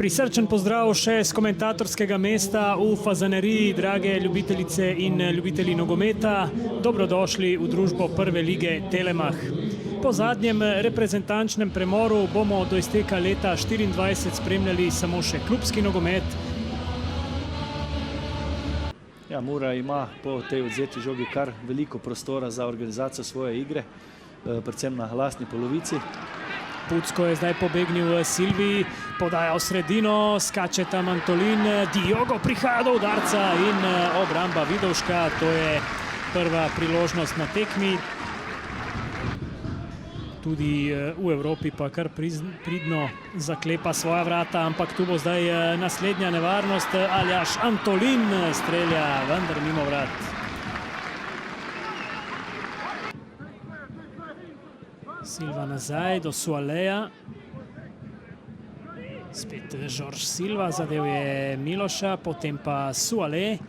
Prisrčen pozdrav še z komentatorskega mesta v Fazaneriji, drage ljubitelice in ljubitelji nogometa. Dobrodošli v družbo prve lige Telemach. Po zadnjem reprezentančnem premoru bomo do izteka leta 2024 spremljali samo še klubski nogomet. Ja, Mura ima po tej odzeti žogi kar veliko prostora za organizacijo svoje igre, predvsem na lastni polovici. Pucko je zdaj pobegnil Silvi, podaja v sredino, skače tam Antolin, Diogo prihaja do udarca in obramba Vidovška, to je prva priložnost na tekmi. Tudi v Evropi pa kar pridno zaklepa svoja vrata, ampak tu bo zdaj naslednja nevarnost. Aljaž Antolin strelja, vendar mimo vrat. Silva nazaj do Sualeja. Spet Žorž Silva, zadev je Miloša, potem pa Suale.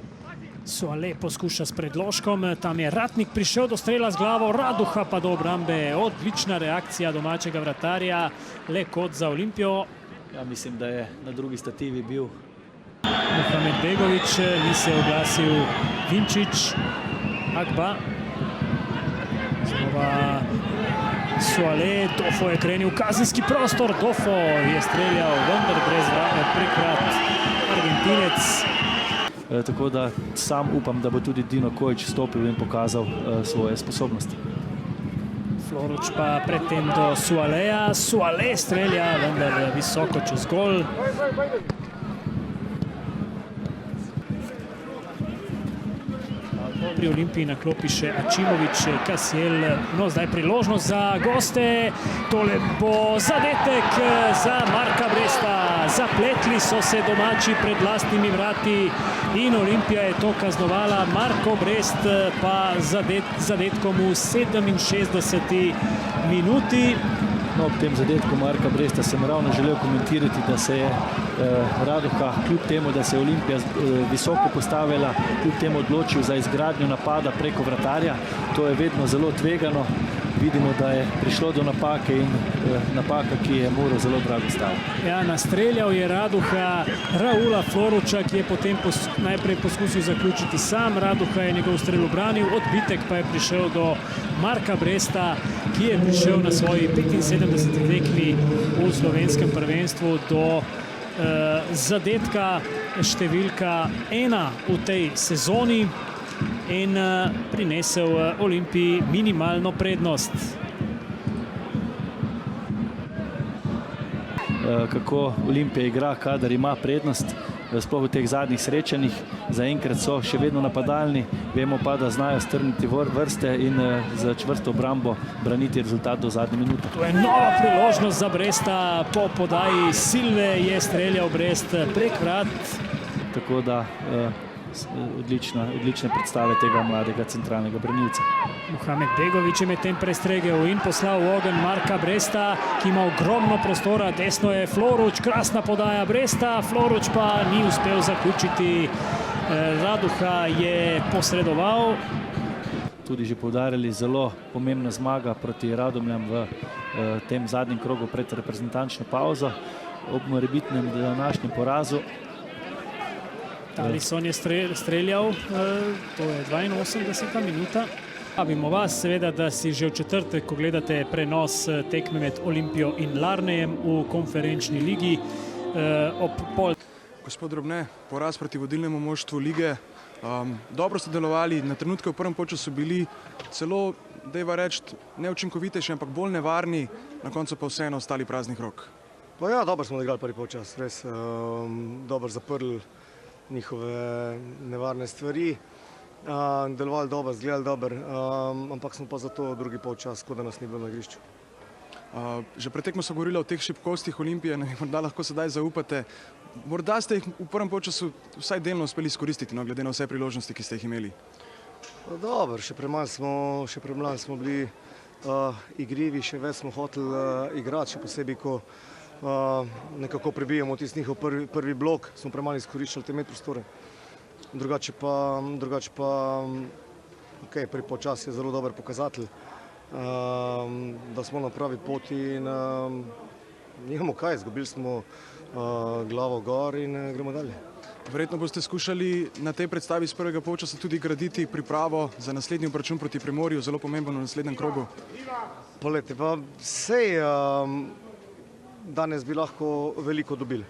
Suale poskuša s predložkom, tam je Ratnik prišel do strela z glavo, Raduha pa do obrambe. Odlična reakcija domačega vratarja, le kot za Olimpijo. Ja, mislim, da je na drugi stativi bil Mohamed Begović, ni se oglasil Vinčić, Agba. Znova Suale, Dofo je krenil v kazenski prostor, Dofo je streljal, vendar brez prek vrat Argentinec. Tako da sam upam, da bo tudi Dino Kojić stopil in pokazal svoje sposobnosti. Floruč pa predtem do Sualeja, Suale strelja, vendar visoko čez gol. Pri Olimpiji na klopi še Ačimović, Kasiel, no zdaj priložnost za goste, tole bo zadetek za Marka Bresta, zapletli so se domači pred lastnimi vrati in Olimpija je to kaznovala, Marko Brest pa zadetkom v 67. minuti. No, ob tem zadetku Marka Bresta sem ravno želel komentirati, da se je Raduha, kljub temu, da se je Olimpija visoko postavila, kljub temu odločil za izgradnjo napada preko vratarja. To je vedno zelo tvegano. Vidimo, da je prišlo do napake in napaka, ki je Muro zelo drago stala. Ja, nastreljal je Raduha Raula Floruča, ki je potem najprej poskusil zaključiti sam. Raduha je njegov strel ubranil, odbitek pa je prišel do Marka Bresta, ki je prišel na svoji 75. tekmi v slovenskem prvenstvu do zadetka številka 1 v tej sezoni in prinesel Olimpiji minimalno prednost. Kako Olimpija igra, kadar ima prednost, sploh v teh zadnjih srečanjih. Zaenkrat so še vedno napadalni, vemo pa, da znajo strniti vrste in za čvrsto obrambo braniti rezultat do zadnje minute. To je nova priložnost za Bresta, po podaji Silve je streljal Brest prek vrat. Tako da odlične predstave tega mladega centralnega branilca. Mohamed Begović je medtem prestregel in poslal v ogenj Marka Bresta, ki ima ogromno prostora, desno je Floruč, krasna podaja Bresta, Floruč pa ni uspel zaključiti, Raduha je posredoval. Tudi že poudarjali, zelo pomembna zmaga proti Radomljam v tem zadnjem krogu pred reprezentančno pauzo. Ob morebitnem današnjem porazu Talison je streljal, to je 82. minuta. Vabimo vas seveda, da si že v četrtek, ko gledate prenos tekme med Olimpijo in Larnejem v konferenčni ligi ob pol. Gospod Drobne, poraz proti vodilnemu moštvu lige. Dobro ste delovali, na trenutke v prvem polčasu bili celo, dajva reči, neučinkovitejši, ampak bolj nevarni, na koncu pa vseeno ostali praznih rok. Pa ja, dobro smo odigrali prvi polčas, res dobro zaprli njihove nevarne stvari, delovali dobro, zgledali dobro, ampak smo pa zato drugi polčas, kot da nas ni bilo na igrišču. Že pred tekmo so govorili o teh šibkostih Olimpije, morda lahko sedaj zaupate. Morda ste jih v prvem polčasu vsaj delno uspeli izkoristiti, no, glede na vse priložnosti, ki ste jih imeli. Dobro, še premalo smo bili igrivi, še več smo hoteli igrati, še posebej, ko nekako prebijemo tisti njihov prvi blok, smo premalo izkoriščali te medprostore. Drugače pa prvi polčas je zelo dober pokazatelj, da smo na pravi poti in nimamo kaj, izgubili smo glavo gor in gremo dalje. Verjetno boste skušali na tej predstavi z prvega polčasa tudi graditi pripravo za naslednji obračun proti Primorju, zelo pomembno v naslednjem krogu. Poglejte, pa sej danes bi lahko veliko dobili.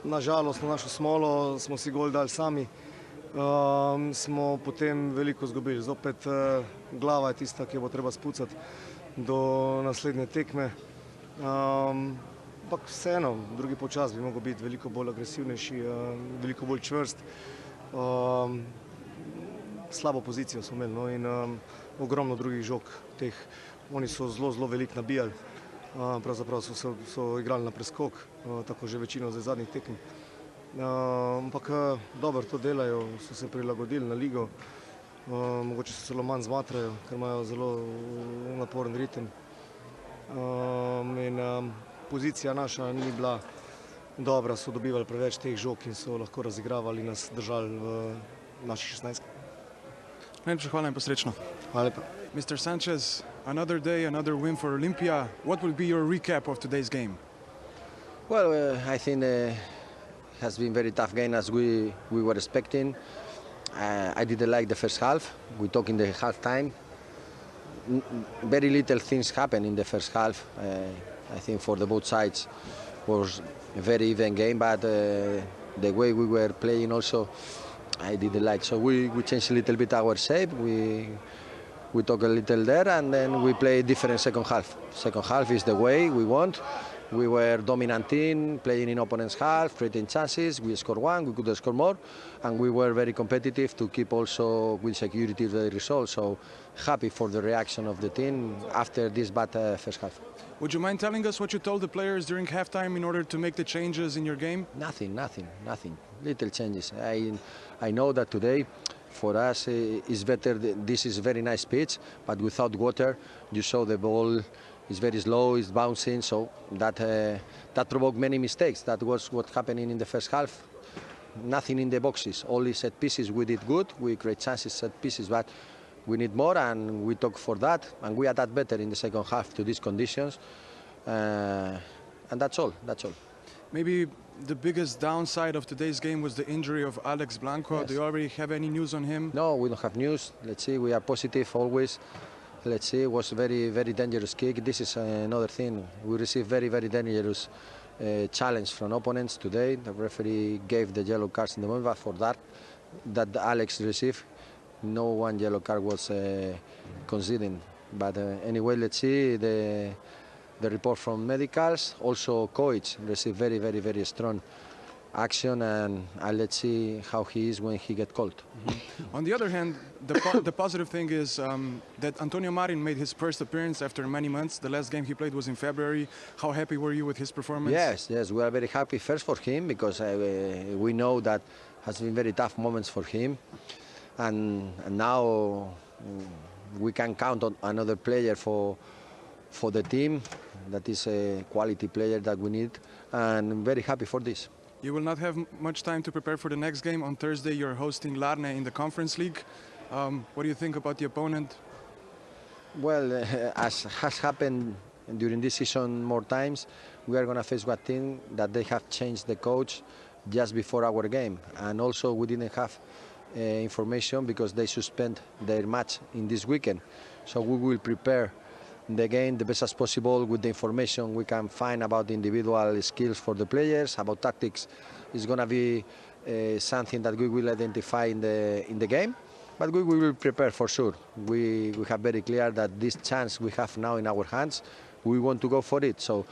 Nažalost, na našo smolo smo si gol dali sami, smo potem veliko izgubili. Zopet glava je tista, ki jo bo treba spucati do naslednje tekme. Ampak vseeno, drugi polčas bi mogel biti veliko bolj agresivnejši, veliko bolj čvrst. Slabo pozicijo smo imeli, no, in ogromno drugih žog teh. Oni so zelo veliko nabijali, pravzaprav so igrali na preskok, tako že večino zdaj zadnjih tekem. Ampak dobro to delajo, so se prilagodili na ligo, mogoče se celo manj zmatrajo, ker imajo zelo naporen ritem. In pozicija naša ni bila dobra, so dobivali preveč teh žog in so lahko razigravali in nas držali v naših 16. Najlepša hvala in pa srečno. Hvala lepa. Mr. Sanchez, another day, another win for Olympia. What will be your recap of today's game? Well, I think it has been a very tough game as we were expecting. I didn't like the first half. We talked in the half time. Very little things happened in the first half. I think for the both sides was a very even game, but the way we were playing also I didn't like. So we changed a little bit our shape. We talk a little there, and then we play different second half. Second half is the way we want. We were dominant team, playing in opponent's half, creating chances. We scored one, we could score more, and we were very competitive to keep also with security the result. So happy for the reaction of the team after this bad first half. Would you mind telling us what you told the players during halftime in order to make the changes in your game? Nothing. Little changes. I know that today, for us, it's better. This is a very nice pitch, but without water, you saw the ball is very slow, it's bouncing, so that provoked many mistakes. That was what happening in the first half. Nothing in the boxes, only set pieces. We did good, we create chances, set pieces, but we need more, and we talk for that, and we adapt better in the second half to these conditions, and that's all. Maybe the biggest downside of today's game was the injury of Alex Blanco. Yes. Do you already have any news on him? No, we don't have news. Let's see, we are positive always. Let's see, it was a very dangerous kick. This is another thing. We received very dangerous challenge from opponents today. The referee gave the yellow cards in the moment, but for that Alex received, no one yellow card was conceded. But anyway, let's see the report from medicals. Also, coach received very strong action, and let's see how he is when he gets called. On the other hand, the positive thing is that Antonio Marin made his first appearance after many months. The last game he played was in February. How happy were you with his performance? Yes, we are very happy first for him, because we know that has been very tough moments for him, and now we can count on another player for the team. That is a quality player that we need, and I'm very happy for this. You will not have much time to prepare for the next game. On Thursday, you're hosting Larne in the Conference League. What do you think about the opponent? Well, as has happened during this season more times, we are going to face one team that they have changed the coach just before our game. And also we didn't have information because they suspend their match in this weekend. So we will prepare the game the best as possible with the information we can find about individual skills for the players, about tactics. It's going to be something that we will identify in the game, but we will prepare for sure. We have very clear that this chance we have now in our hands, we want to go for it. So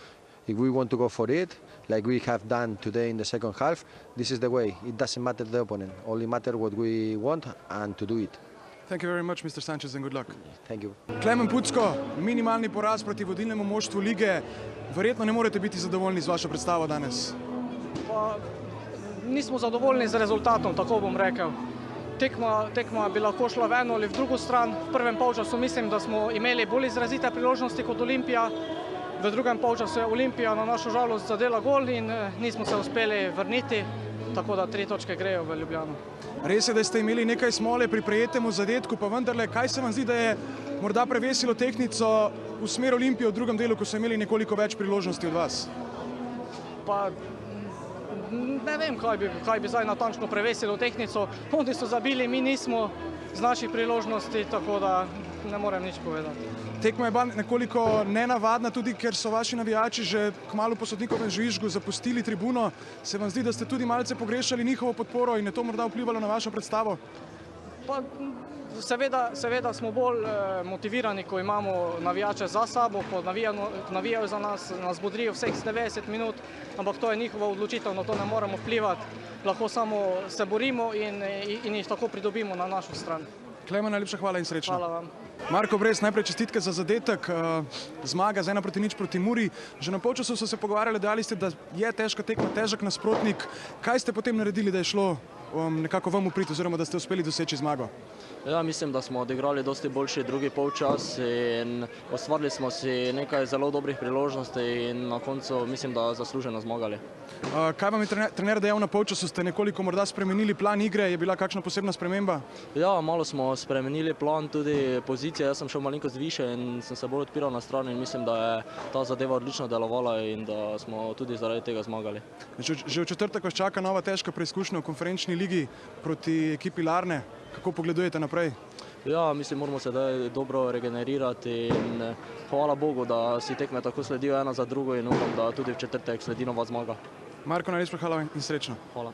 if we want to go for it, like we have done today in the second half, this is the way. It doesn't matter the opponent, only matter what we want and to do it. Thank you very much, Mr. Sanchez, and good luck. Thank you. Klemen Pucko, minimalni poraz proti vodilnemu moštvu lige. Verjetno ne morete biti zadovoljni z vašo predstavo danes. Nismo zadovoljni z rezultatom, tako bom rekel. Tekma bi lahko šla v eno ali v drugo stran. V prvem polčasu mislim, da smo imeli bolj izrazite priložnosti kot Olimpija. V drugem polčasu je Olimpija na našo žalost zadela gol in nismo se uspeli vrniti, tako da 3 točke grejo v Ljubljano. Res je, da ste imeli nekaj smole pri prejetemu zadetku, pa vendarle, kaj se vam zdi, da je morda prevesilo tehtnico v smer Olimpije v drugem delu, ko so imeli nekoliko več priložnosti od vas? pa ne vem, kaj bi zdaj natančno prevesilo tehtnico. Oni so zabili, mi nismo z naših priložnosti, tako da ne morem nič povedati. Tekma je bila nekoliko nenavadna, tudi ker so vaši navijači že kmalu po sodnikovem žvižgu zapustili tribuno. Se vam zdi, da ste tudi malce pogrešali njihovo podporo in je to morda vplivalo na vašo predstavo? Pa, seveda smo bolj motivirani, ko imamo navijače za sabo, ko navijajo za nas, nas bodrijo vseh 90 minut, ampak to je njihova odločitev, na to ne moremo vplivati. Lahko samo se borimo in jih tako pridobimo na našo stran. Klemen, najlepša hvala in srečno. Hvala vam. Marko Brest, najprej čestitke za zadetek, zmaga z 1-0 proti Muri. Že na polčasu so se pogovarjali, dejali ste, da je težka tekma, težek nasprotnik. Kaj ste potem naredili, da je šlo nekako vam v prid, oziroma da ste uspeli doseči zmago? Ja, mislim, da smo odigrali dosti boljši drugi polčas in ustvarili smo si nekaj zelo dobrih priložnosti in na koncu mislim, da zasluženo zmagali. Kaj vam je trener dejal na polčasu? Ste nekoliko morda spremenili plan igre? Je bila kakšna posebna sprememba? Ja, malo smo spremenili plan, tudi pozicije. Jaz sem šel malenkost više in sem se bolj odpiral na stran in mislim, da je ta zadeva odlično delovala in da smo tudi zaradi tega zmagali. Že v četrtek vas čaka nova težka preizkušnja v konferenčni ligi proti ekipi Larne. Kako pogledujete naprej? Ja, mislim, moramo se dobro regenerirati in hvala Bogu, da si tekme tako sledijo ena za drugo in upam, da tudi v četrtek sledi nova zmaga. Marko, najlepša hvala in srečno. Hvala.